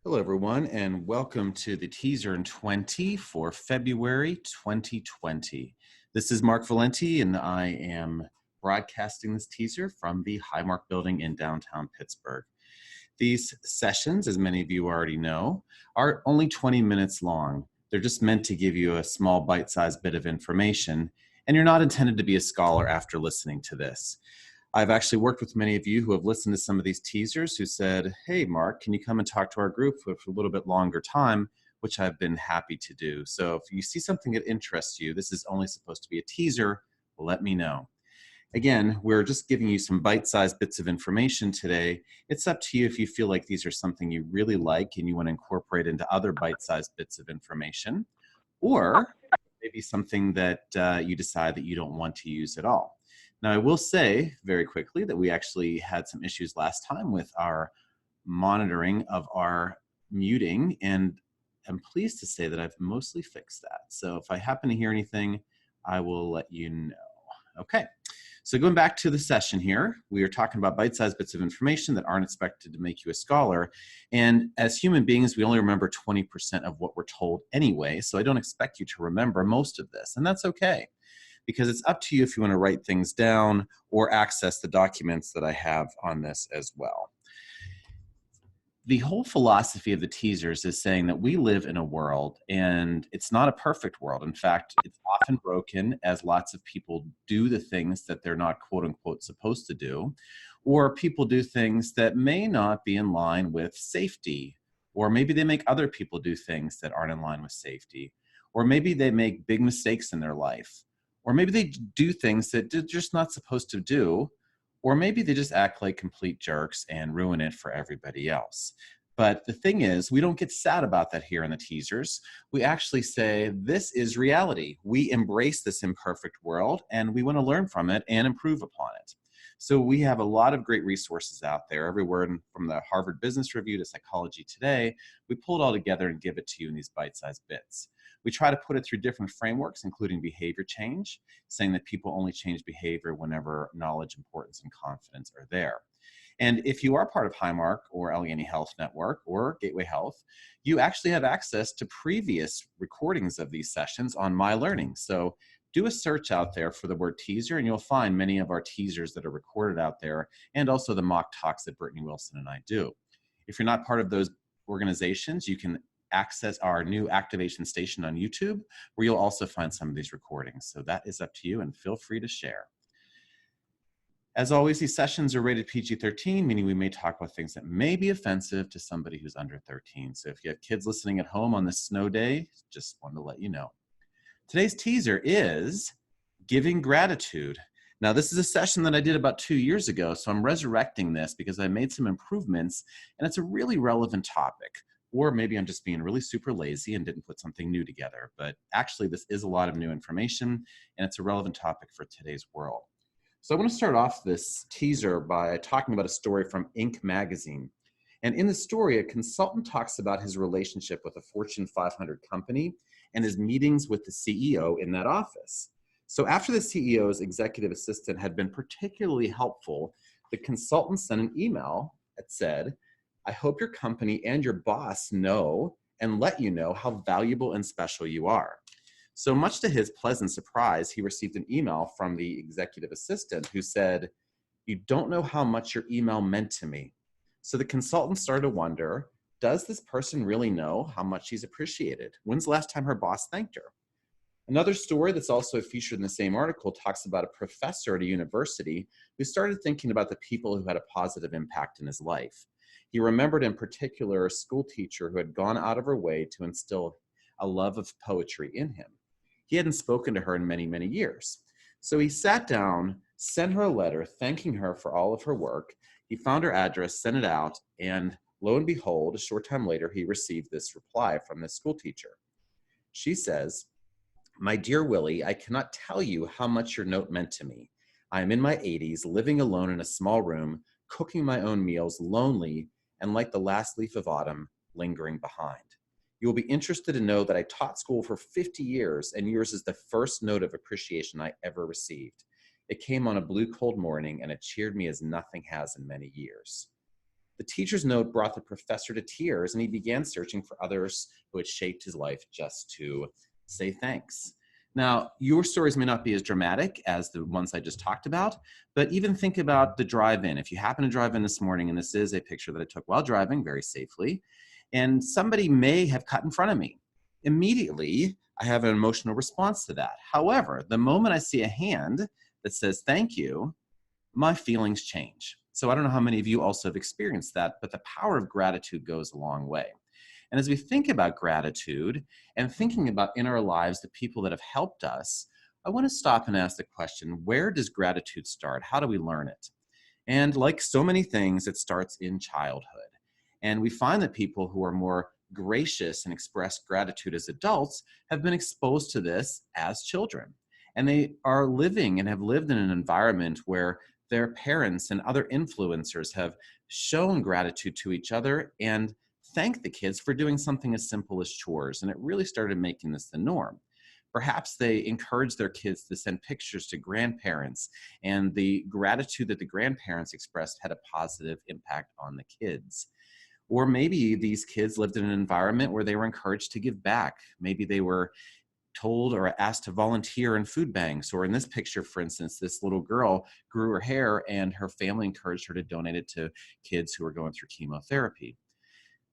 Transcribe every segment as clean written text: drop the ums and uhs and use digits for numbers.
Hello, everyone, and welcome to the teaser in 20 for February 2020. This is Mark Valenti, and I am broadcasting this teaser from the Highmark Building in downtown Pittsburgh. These sessions, as many of you already know, are only 20 minutes long. They're just meant to give you a small bite-sized bit of information, and you're not intended to be a scholar after listening to this. I've actually worked with many of you who have listened to some of these teasers who said, hey, Mark, can you come and talk to our group for a little bit longer time, which I've been happy to do. So if you see something that interests you, this is only supposed to be a teaser, let me know. Again, we're just giving you some bite-sized bits of information today. It's up to you if you feel like these are something you really like and you want to incorporate into other bite-sized bits of information, or maybe something that you decide that you don't want to use at all. Now, I will say very quickly that we actually had some issues last time with our monitoring of our muting, and I'm pleased to say that I've mostly fixed that. So if I happen to hear anything, I will let you know. Okay, so going back to the session here, we are talking about bite-sized bits of information that aren't expected to make you a scholar. And as human beings, we only remember 20% of what we're told anyway, so I don't expect you to remember most of this, and that's okay, because it's up to you if you want to write things down or access the documents that I have on this as well. The whole philosophy of the teasers is saying that we live in a world, and it's not a perfect world. In fact, it's often broken, as lots of people do the things that they're not quote unquote supposed to do, or people do things that may not be in line with safety, or maybe they make other people do things that aren't in line with safety, or maybe they make big mistakes in their life, or maybe they do things that they're just not supposed to do, or maybe they just act like complete jerks and ruin it for everybody else. But the thing is, we don't get sad about that here in the teasers. We actually say, this is reality. We embrace this imperfect world, and we want to learn from it and improve upon it. So we have a lot of great resources out there, everywhere from the Harvard Business Review to Psychology Today. We pull it all together and give it to you in these bite-sized bits. We try to put it through different frameworks, including behavior change, saying that people only change behavior whenever knowledge, importance, and confidence are there. And if you are part of Highmark or Allegheny Health Network or Gateway Health, you actually have access to previous recordings of these sessions on My Learning. So do a search out there for the word teaser, and you'll find many of our teasers that are recorded out there, and also the mock talks that Brittany Wilson and I do. If you're not part of those organizations, you can access our new activation station on YouTube, where you'll also find some of these recordings. So that is up to you, and feel free to share. As always, these sessions are rated PG-13, meaning we may talk about things that may be offensive to somebody who's under 13. So if you have kids listening at home on this snow day, just wanted to let you know. Today's teaser is giving gratitude. Now, this is a session that I did about 2 years ago, so I'm resurrecting this because I made some improvements, and it's a really relevant topic. Or maybe I'm just being really super lazy and didn't put something new together. But actually, this is a lot of new information, and it's a relevant topic for today's world. So I want to start off this teaser by talking about a story from Inc. magazine. And in the story, a consultant talks about his relationship with a Fortune 500 company and his meetings with the CEO in that office. So after the CEO's executive assistant had been particularly helpful, the consultant sent an email that said, I hope your company and your boss know and let you know how valuable and special you are. So much to his pleasant surprise, he received an email from the executive assistant who said, you don't know how much your email meant to me. So the consultant started to wonder, does this person really know how much she's appreciated? When's the last time her boss thanked her? Another story that's also featured in the same article talks about a professor at a university who started thinking about the people who had a positive impact in his life. He remembered in particular a school teacher who had gone out of her way to instill a love of poetry in him. He hadn't spoken to her in many, many years. So he sat down, sent her a letter thanking her for all of her work. He found her address, sent it out, and lo and behold, a short time later, he received this reply from the school teacher. She says, my dear Willie, I cannot tell you how much your note meant to me. I am in my 80s, living alone in a small room, cooking my own meals, lonely, and like the last leaf of autumn, lingering behind. You will be interested to know that I taught school for 50 years, and yours is the first note of appreciation I ever received. It came on a blue cold morning, and it cheered me as nothing has in many years. The teacher's note brought the professor to tears, and he began searching for others who had shaped his life just to say thanks. Now, your stories may not be as dramatic as the ones I just talked about, but even think about the drive-in. If you happen to drive in this morning, and this is a picture that I took while driving very safely, and somebody may have cut in front of me. Immediately, I have an emotional response to that. However, the moment I see a hand that says thank you, my feelings change. So I don't know how many of you also have experienced that, but the power of gratitude goes a long way. And as we think about gratitude and thinking about in our lives the people that have helped us, I want to stop and ask the question, where does gratitude start? How do we learn it? And like so many things, it starts in childhood. And we find that people who are more gracious and express gratitude as adults have been exposed to this as children. And they are living and have lived in an environment where their parents and other influencers have shown gratitude to each other and thanked the kids for doing something as simple as chores. And it really started making this the norm. Perhaps they encouraged their kids to send pictures to grandparents, and the gratitude that the grandparents expressed had a positive impact on the kids. Or maybe these kids lived in an environment where they were encouraged to give back. Maybe they were told or asked to volunteer in food banks. Or in this picture, for instance, this little girl grew her hair and her family encouraged her to donate it to kids who were going through chemotherapy.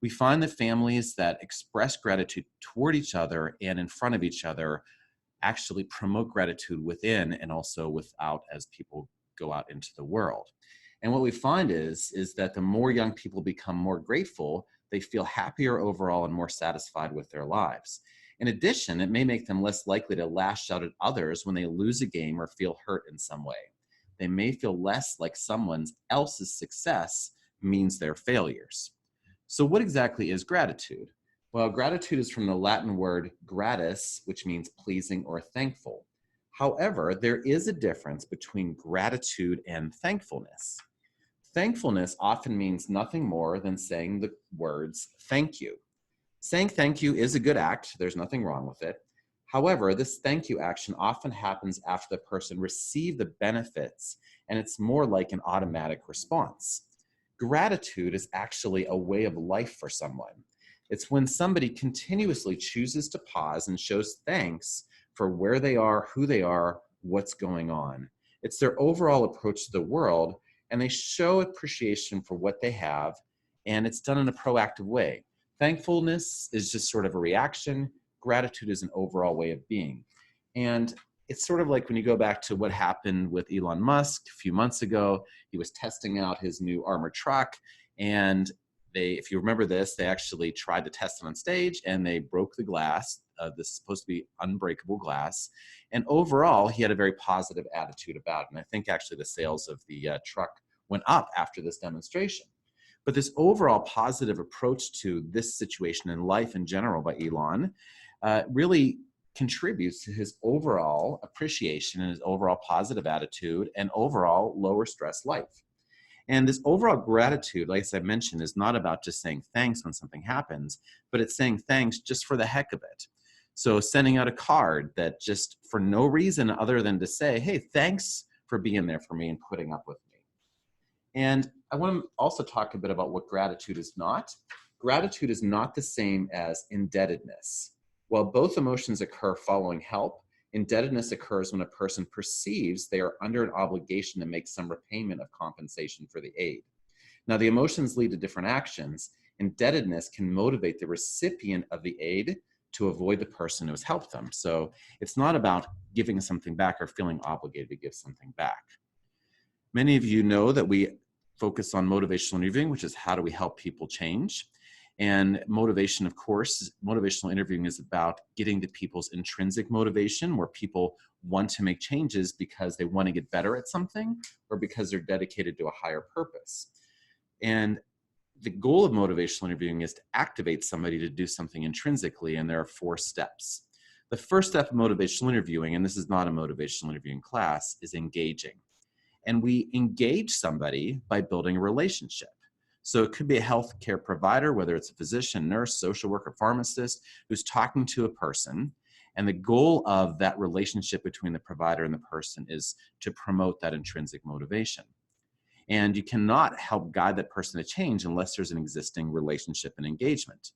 We find that families that express gratitude toward each other and in front of each other actually promote gratitude within and also without as people go out into the world. And what we find is that the more young people become more grateful, they feel happier overall and more satisfied with their lives. In addition, it may make them less likely to lash out at others when they lose a game or feel hurt in some way. They may feel less like someone else's success means their failures. So what exactly is gratitude? Well, gratitude is from the Latin word gratis, which means pleasing or thankful. However, there is a difference between gratitude and thankfulness. Thankfulness often means nothing more than saying the words thank you. Saying thank you is a good act. There's nothing wrong with it. However, this thank you action often happens after the person received the benefits, and it's more like an automatic response. Gratitude is actually a way of life for someone. It's when somebody continuously chooses to pause and shows thanks for where they are, who they are, what's going on. It's their overall approach to the world, and they show appreciation for what they have, and it's done in a proactive way. Thankfulness is just sort of a reaction. Gratitude is an overall way of being. And it's sort of like when you go back to what happened with Elon Musk a few months ago. He was testing out his new armored truck, and if you remember this, they actually tried to test it on stage and they broke the glass. This is supposed to be unbreakable glass. And overall, he had a very positive attitude about it. And I think actually the sales of the truck went up after this demonstration. But this overall positive approach to this situation in life in general by Elon really contributes to his overall appreciation and his overall positive attitude and overall lower stress life. And this overall gratitude, like I mentioned, is not about just saying thanks when something happens, but it's saying thanks just for the heck of it. So sending out a card that just for no reason other than to say, hey, thanks for being there for me and putting up with me. And I want to also talk a bit about what gratitude is not. Gratitude is not the same as indebtedness. While both emotions occur following help, indebtedness occurs when a person perceives they are under an obligation to make some repayment of compensation for the aid. Now, the emotions lead to different actions. Indebtedness can motivate the recipient of the aid to avoid the person who has helped them. So it's not about giving something back or feeling obligated to give something back. Many of you know that we focus on motivational interviewing, which is how do we help people change. And motivation, of course, motivational interviewing is about getting to people's intrinsic motivation, where people want to make changes because they want to get better at something or because they're dedicated to a higher purpose. And the goal of motivational interviewing is to activate somebody to do something intrinsically, and there are 4 steps. The first step of motivational interviewing, and this is not a motivational interviewing class, is engaging. And we engage somebody by building a relationship. So it could be a healthcare provider, whether it's a physician, nurse, social worker, pharmacist, who's talking to a person. And the goal of that relationship between the provider and the person is to promote that intrinsic motivation. And you cannot help guide that person to change unless there's an existing relationship and engagement.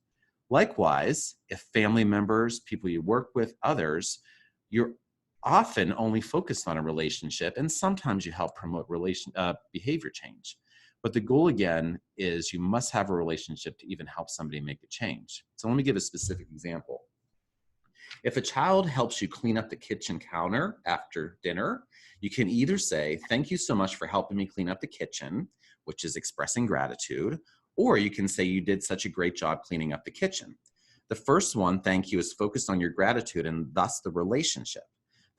Likewise, if family members, people you work with, others, you're often only focused on a relationship, and sometimes you help promote behavior change. But the goal, again, is you must have a relationship to even help somebody make a change. So let me give a specific example. If a child helps you clean up the kitchen counter after dinner, you can either say, "Thank you so much for helping me clean up the kitchen," which is expressing gratitude, or you can say, "You did such a great job cleaning up the kitchen." The first one, thank you, is focused on your gratitude and thus the relationship.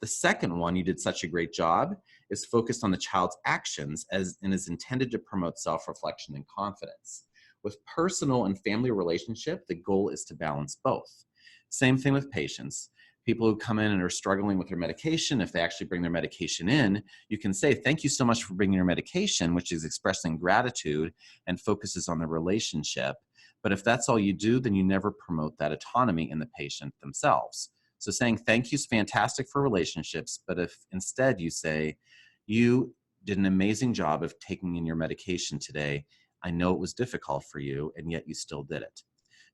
The second one, "You did such a great job," is focused on the child's actions and is intended to promote self-reflection and confidence. With personal and family relationship, the goal is to balance both. Same thing with patients. People who come in and are struggling with their medication, if they actually bring their medication in, you can say, "Thank you so much for bringing your medication," which is expressing gratitude and focuses on the relationship. But if that's all you do, then you never promote that autonomy in the patient themselves. So saying thank you is fantastic for relationships, but if instead you say, "You did an amazing job of taking in your medication today. I know it was difficult for you, and yet you still did it."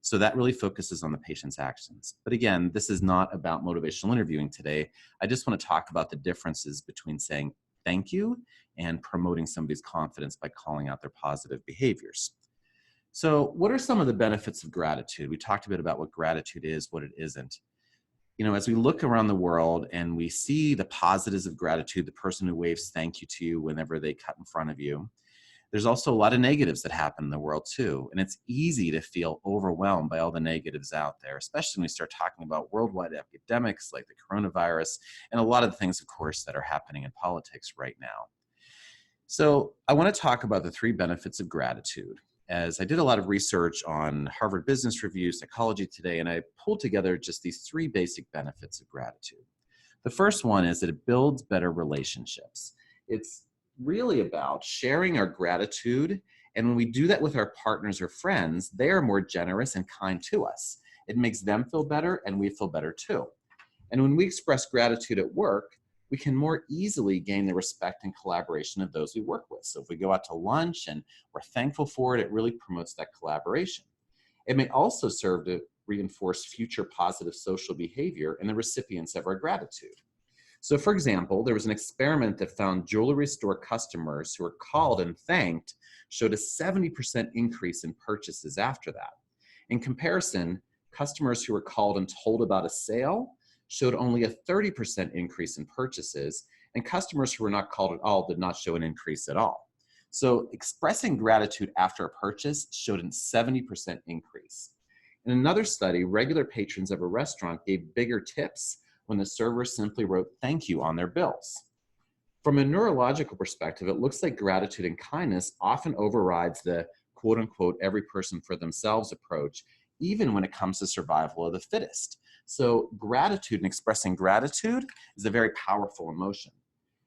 So that really focuses on the patient's actions. But again, this is not about motivational interviewing today. I just want to talk about the differences between saying thank you and promoting somebody's confidence by calling out their positive behaviors. So what are some of the benefits of gratitude? We talked a bit about what gratitude is, what it isn't. As we look around the world and we see the positives of gratitude, the person who waves thank you to you whenever they cut in front of you, there's also a lot of negatives that happen in the world too. And it's easy to feel overwhelmed by all the negatives out there, especially when we start talking about worldwide epidemics like the coronavirus and a lot of the things, of course, that are happening in politics right now. So I want to talk about the 3 benefits of gratitude, as I did a lot of research on Harvard Business Review, Psychology Today, and I pulled together just these 3 basic benefits of gratitude. The first one is that it builds better relationships. It's really about sharing our gratitude. And when we do that with our partners or friends, they are more generous and kind to us. It makes them feel better and we feel better too. And when we express gratitude at work, we can more easily gain the respect and collaboration of those we work with. So if we go out to lunch and we're thankful for it, it really promotes that collaboration. It may also serve to reinforce future positive social behavior in the recipients of our gratitude. So for example, there was an experiment that found jewelry store customers who were called and thanked showed a 70% increase in purchases after that. In comparison, customers who were called and told about a sale showed only a 30% increase in purchases, and customers who were not called at all did not show an increase at all. So expressing gratitude after a purchase showed a 70% increase. In another study, regular patrons of a restaurant gave bigger tips when the server simply wrote "thank you" on their bills. From a neurological perspective, it looks like gratitude and kindness often overrides the quote unquote every person for themselves approach, even when it comes to survival of the fittest. So gratitude and expressing gratitude is a very powerful emotion.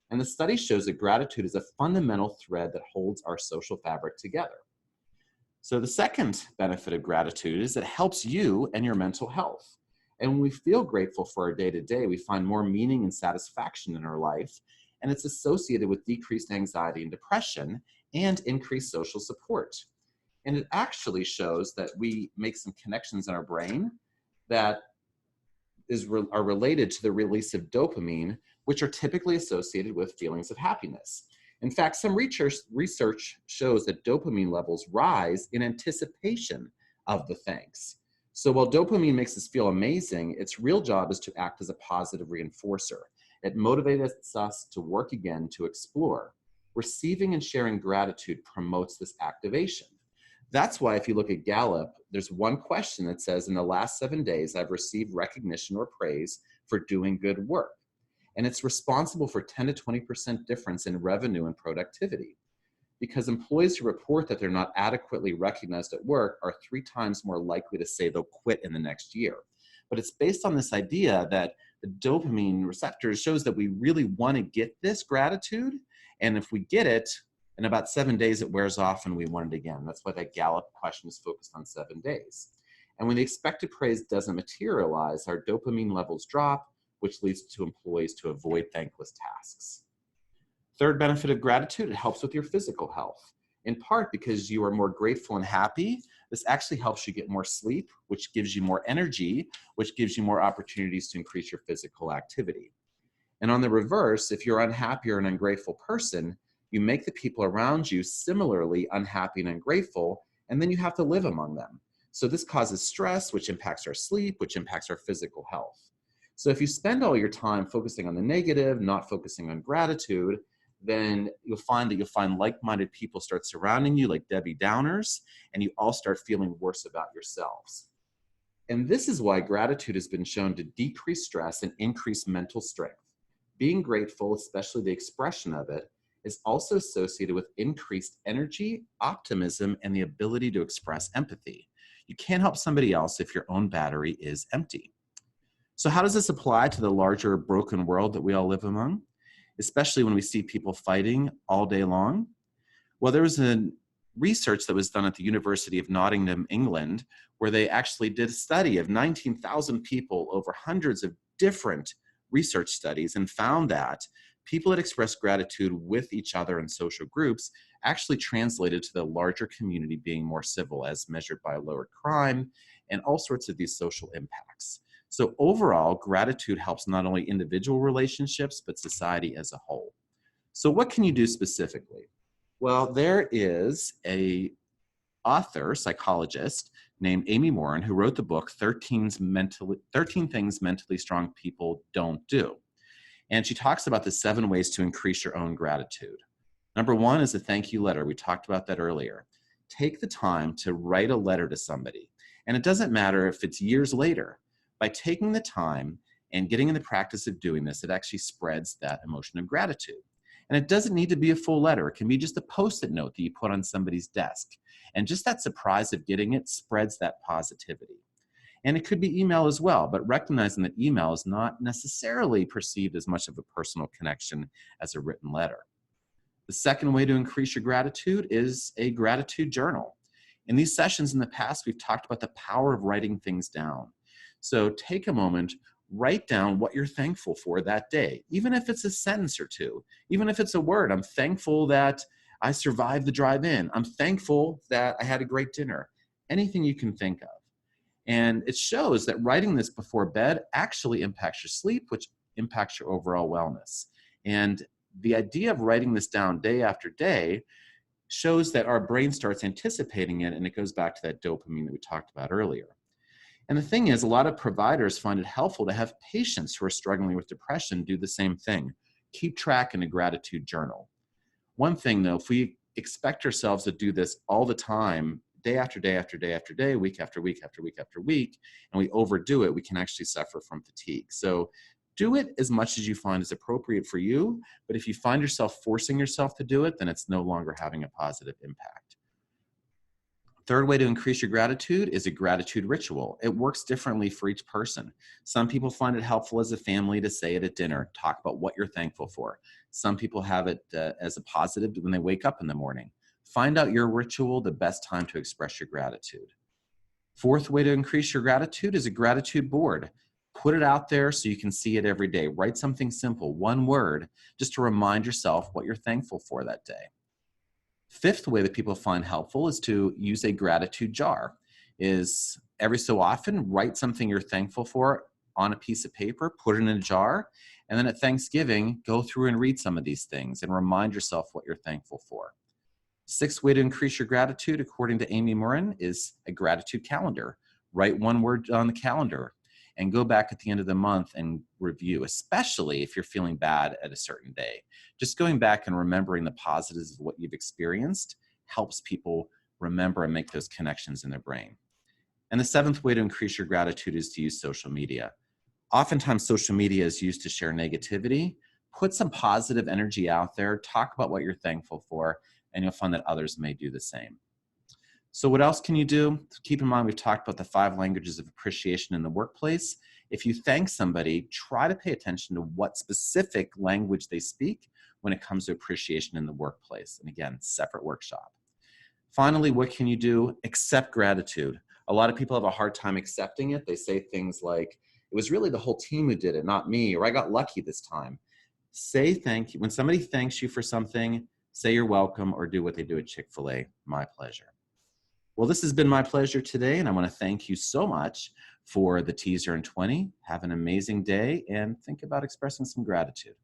And the study shows that gratitude is a fundamental thread that holds our social fabric together. So the second benefit of gratitude is that it helps you and your mental health. And when we feel grateful for our day-to-day, we find more meaning and satisfaction in our life, and it's associated with decreased anxiety and depression and increased social support. And it actually shows that we make some connections in our brain that are related to the release of dopamine, which are typically associated with feelings of happiness. In fact, some research shows that dopamine levels rise in anticipation of the thanks. So while dopamine makes us feel amazing, its real job is to act as a positive reinforcer. It motivates us to work again, to explore. Receiving and sharing gratitude promotes this activation. That's why if you look at Gallup, there's one question that says, in the last 7 days, I've received recognition or praise for doing good work. And it's responsible for 10 to 20% difference in revenue and productivity, because employees who report that they're not adequately recognized at work are 3 times more likely to say they'll quit in the next year. But it's based on this idea that the dopamine receptors shows that we really want to get this gratitude. And if we get it, in about 7 days, it wears off and we want it again. That's why that Gallup question is focused on 7 days. And when the expected praise doesn't materialize, our dopamine levels drop, which leads to employees to avoid thankless tasks. Third benefit of gratitude, it helps with your physical health. In part because you are more grateful and happy, this actually helps you get more sleep, which gives you more energy, which gives you more opportunities to increase your physical activity. And on the reverse, if you're unhappy or an ungrateful person, you make the people around you similarly unhappy and ungrateful, and then you have to live among them. So this causes stress, which impacts our sleep, which impacts our physical health. So if you spend all your time focusing on the negative, not focusing on gratitude, then you'll find like-minded people start surrounding you like Debbie Downers, and you all start feeling worse about yourselves. And this is why gratitude has been shown to decrease stress and increase mental strength. Being grateful, especially the expression of it, is also associated with increased energy, optimism, and the ability to express empathy. You can't help somebody else if your own battery is empty. So how does this apply to the larger broken world that we all live among, especially when we see people fighting all day long? Well, there was a research that was done at the University of Nottingham, England, where they actually did a study of 19,000 people over hundreds of different research studies and found that people that expressed gratitude with each other in social groups actually translated to the larger community being more civil as measured by lower crime and all sorts of these social impacts. So overall, gratitude helps not only individual relationships, but society as a whole. So what can you do specifically? Well, there is a author, psychologist named Amy Morin, who wrote the book 13 Things Mentally Strong People Don't Do. And she talks about the 7 ways to increase your own gratitude. Number 1 is a thank you letter. We talked about that earlier. Take the time to write a letter to somebody. And it doesn't matter if it's years later. By taking the time and getting in the practice of doing this, it actually spreads that emotion of gratitude. And it doesn't need to be a full letter. It can be just a Post-it note that you put on somebody's desk. And just that surprise of getting it spreads that positivity. And it could be email as well, but recognizing that email is not necessarily perceived as much of a personal connection as a written letter. The second way to increase your gratitude is a gratitude journal. In these sessions in the past, we've talked about the power of writing things down. So take a moment, write down what you're thankful for that day, even if it's a sentence or two, even if it's a word. I'm thankful that I survived the drive-in. I'm thankful that I had a great dinner. Anything you can think of. And it shows that writing this before bed actually impacts your sleep, which impacts your overall wellness. And the idea of writing this down day after day shows that our brain starts anticipating it, and it goes back to that dopamine that we talked about earlier. And the thing is, a lot of providers find it helpful to have patients who are struggling with depression do the same thing. Keep track in a gratitude journal. One thing though, if we expect ourselves to do this all the time, day after day after day after day, week after week after week after week, and we overdo it, we can actually suffer from fatigue. So do it as much as you find is appropriate for you, but if you find yourself forcing yourself to do it, then it's no longer having a positive impact. Third way to increase your gratitude is a gratitude ritual. It works differently for each person. Some people find it helpful as a family to say it at dinner, talk about what you're thankful for. Some people have it as a positive when they wake up in the morning. Find out your ritual, the best time to express your gratitude. Fourth way to increase your gratitude is a gratitude board. Put it out there so you can see it every day. Write something simple, one word, just to remind yourself what you're thankful for that day. Fifth way that people find helpful is to use a gratitude jar. Is every so often write something you're thankful for on a piece of paper, put it in a jar, and then at Thanksgiving, go through and read some of these things and remind yourself what you're thankful for. Sixth way to increase your gratitude, according to Amy Morin, is a gratitude calendar. Write one word on the calendar and go back at the end of the month and review, especially if you're feeling bad at a certain day. Just going back and remembering the positives of what you've experienced helps people remember and make those connections in their brain. And the seventh way to increase your gratitude is to use social media. Oftentimes, social media is used to share negativity. Put some positive energy out there, talk about what you're thankful for, and you'll find that others may do the same. So what else can you do? Keep in mind, we've talked about the 5 languages of appreciation in the workplace. If you thank somebody, try to pay attention to what specific language they speak when it comes to appreciation in the workplace. And again, separate workshop. Finally, what can you do? Accept gratitude. A lot of people have a hard time accepting it. They say things like, it was really the whole team who did it, not me, or I got lucky this time. say thank you. When somebody thanks you for something, say you're welcome or do what they do at Chick-fil-A. My pleasure. Well, this has been my pleasure today, and I want to thank you so much for the Teaser in 20. Have an amazing day and think about expressing some gratitude.